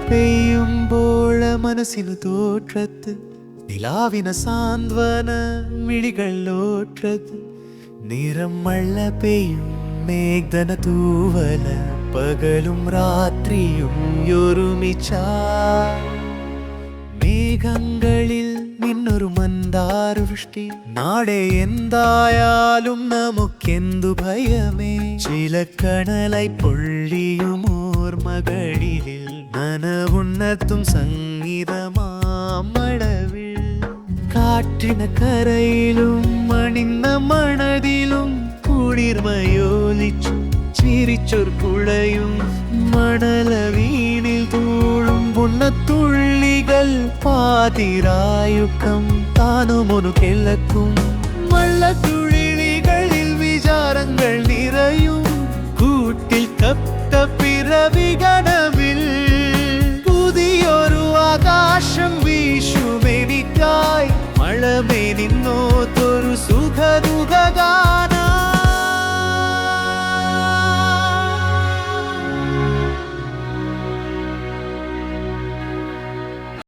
പെയ്യുമ്പോൾ മനസ്സിനു തോറ്റത്ത് നിലാവിന സാന്ത്വന മിഴികളിലോറ്റത്ത് നിറം മഴ പെയ്യും മേഘന തൂവല പകലും രാത്രിയും ഒരുമിച്ച മേഘങ്ങളിൽ നിന്നൊരു മന്ദാരവൃഷ്ടി നാളെ എന്തായാലും നമുക്കെന്തു ഭയമേ ചില കണലായി പൊള്ളിയും ഓർമ്മകളിൽ നനവുന്നത്തും സംഗീതമാമളവിൽ കാറ്റിന കരയിലും മണിന്ന മണതിലും കുളിർമയോലിച്ചു ചിരിച്ചൊരു പുഴയും മണല വീണിൽ തൂഴും പുണ്ണത്തുള്ളികൾ പാതിരായുക്കം താനുമൊരു കിളക്കും മള്ളത്തുള്ളികളിൽ വിചാരങ്ങൾ നിറയും കൂട്ടിൽ കത്ത പിറവികണവിൽ പുതിയൊരു ആകാശം വീശുമെനിക്കായി മഴമേ നിന്നോത്തൊരു സുഖദുഃഖ